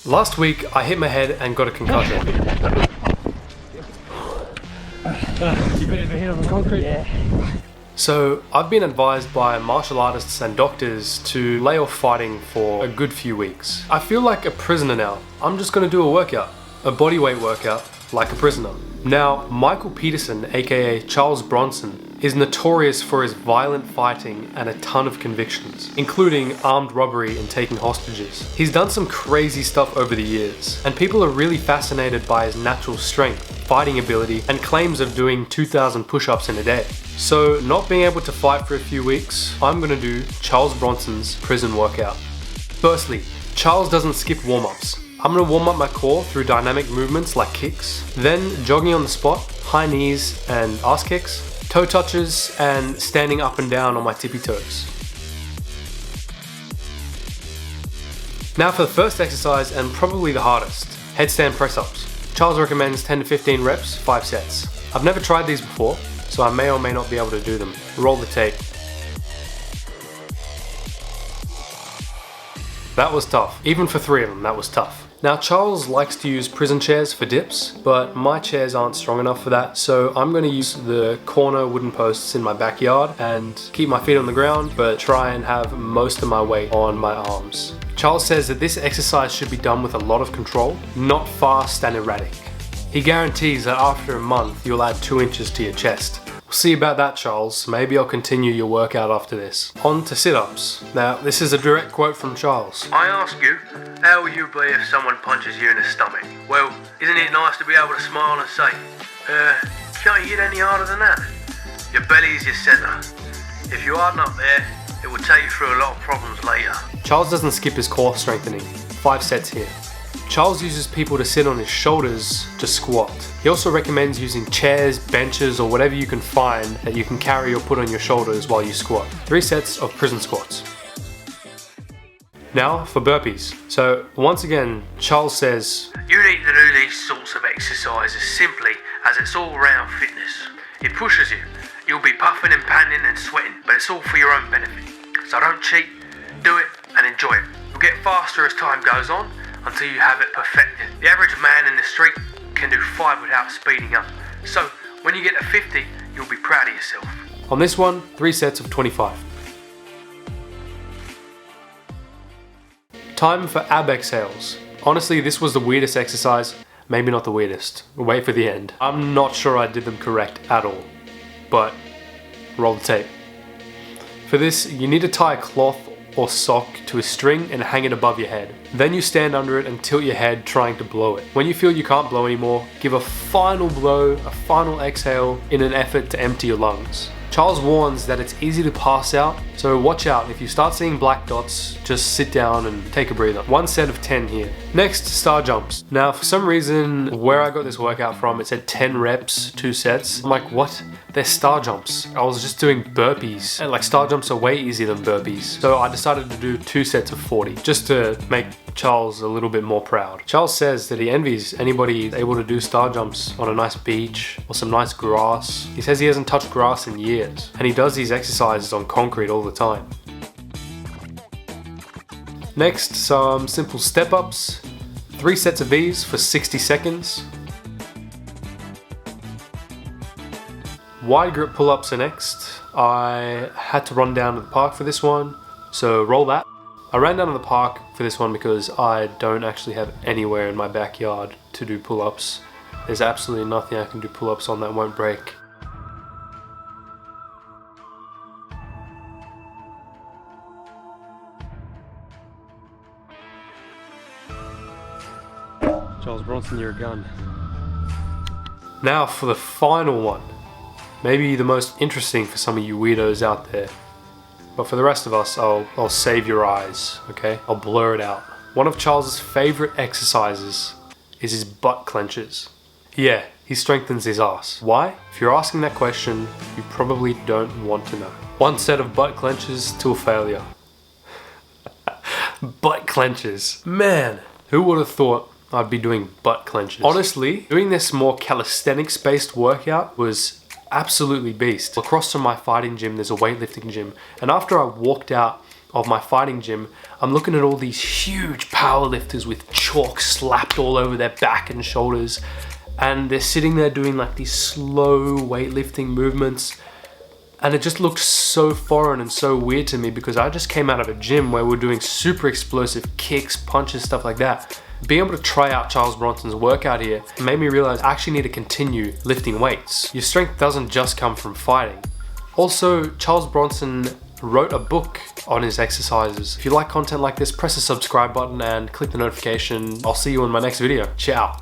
Last week, I hit my head and got a concussion. You better hit on the concrete. Yeah. So, I've been advised by martial artists and doctors to lay off fighting for a good few weeks. I feel like a prisoner now. I'm just gonna do a workout, a bodyweight workout, like a prisoner. Now, Michael Peterson, aka Charles Bronson, is notorious for his violent fighting and a ton of convictions, including armed robbery and taking hostages. He's done some crazy stuff over the years, and people are really fascinated by his natural strength, fighting ability, and claims of doing 2,000 push-ups in a day. So, not being able to fight for a few weeks, I'm gonna do Charles Bronson's prison workout. Firstly, Charles doesn't skip warm-ups. I'm gonna warm up my core through dynamic movements like kicks, then jogging on the spot, high knees and ass kicks, toe touches, and standing up and down on my tippy toes. Now for the first exercise, and probably the hardest, headstand press-ups. Charles recommends 10 to 15 reps, 5 sets. I've never tried these before, so I may or may not be able to do them. Roll the tape. That was tough. Even for 3 of them, that was tough. Now Charles likes to use prison chairs for dips, but my chairs aren't strong enough for that, so I'm going to use the corner wooden posts in my backyard and keep my feet on the ground, but try and have most of my weight on my arms. Charles says that this exercise should be done with a lot of control, not fast and erratic. He guarantees that after a month you'll add 2 inches to your chest. We'll see about that, Charles. Maybe I'll continue your workout after this. On to sit-ups. Now, this is a direct quote from Charles. I ask you, how will you be if someone punches you in the stomach? Well, isn't it nice to be able to smile and say, can't you get any harder than that? Your belly is your centre. If you harden up there, it will take you through a lot of problems later. Charles doesn't skip his core strengthening. 5 sets here. Charles uses people to sit on his shoulders to squat. He also recommends using chairs, benches, or whatever you can find that you can carry or put on your shoulders while you squat. 3 sets of prison squats. Now for burpees. So once again, Charles says, you need to do these sorts of exercises simply as it's all round fitness. It pushes you. You'll be puffing and panting and sweating, but it's all for your own benefit. So don't cheat, do it and enjoy it. You'll get faster as time goes on, until you have it perfected. The average man in the street can do 5 without speeding up. So when you get to 50, you'll be proud of yourself. On this one, 3 sets of 25. Time for ab exhales. Honestly, this was the weirdest exercise. Maybe not the weirdest. Wait for the end. I'm not sure I did them correct at all. But roll the tape. For this, you need to tie a cloth or sock to a string and hang it above your head. Then you stand under it and tilt your head trying to blow it. When you feel you can't blow anymore, give a final blow, a final exhale in an effort to empty your lungs. Charles warns that it's easy to pass out, so watch out. If you start seeing black dots, just sit down and take a breather. 1 set of 10 here. Next, star jumps. Now, for some reason, where I got this workout from, it said 10 reps, 2 sets. I'm like, what? They're star jumps. I was just doing burpees. And like, star jumps are way easier than burpees. So I decided to do 2 sets of 40, just to make Charles a little bit more proud. Charles says that he envies anybody able to do star jumps on a nice beach or some nice grass. He says he hasn't touched grass in years, and he does these exercises on concrete all the time. Next, some simple step-ups. 3 sets of these for 60 seconds. Wide grip pull-ups are next. I had to run down to the park for this one, so roll that. I ran down to the park for this one because I don't actually have anywhere in my backyard to do pull-ups. There's absolutely nothing I can do pull-ups on that won't break. Charles Bronson, you're a gun. Now for the final one. Maybe the most interesting for some of you weirdos out there. But for the rest of us, I'll save your eyes, okay? I'll blur it out. One of Charles's favorite exercises is his butt clenches. Yeah, he strengthens his ass. Why? If you're asking that question, you probably don't want to know. 1 set of butt clenches till failure. Butt clenches. Man, who would have thought I'd be doing butt clenches? Honestly, doing this more calisthenics-based workout was absolutely beast. Across from my fighting gym, there's a weightlifting gym, and after I walked out of my fighting gym, I'm looking at all these huge powerlifters with chalk slapped all over their back and shoulders, and they're sitting there doing like these slow weightlifting movements, and it just looked so foreign and so weird to me because I just came out of a gym where we're doing super explosive kicks, punches, stuff like that. Being able to try out Charles Bronson's workout here made me realize I actually need to continue lifting weights. Your strength doesn't just come from fighting. Also, Charles Bronson wrote a book on his exercises. If you like content like this, press the subscribe button and click the notification. I'll see you in my next video. Ciao.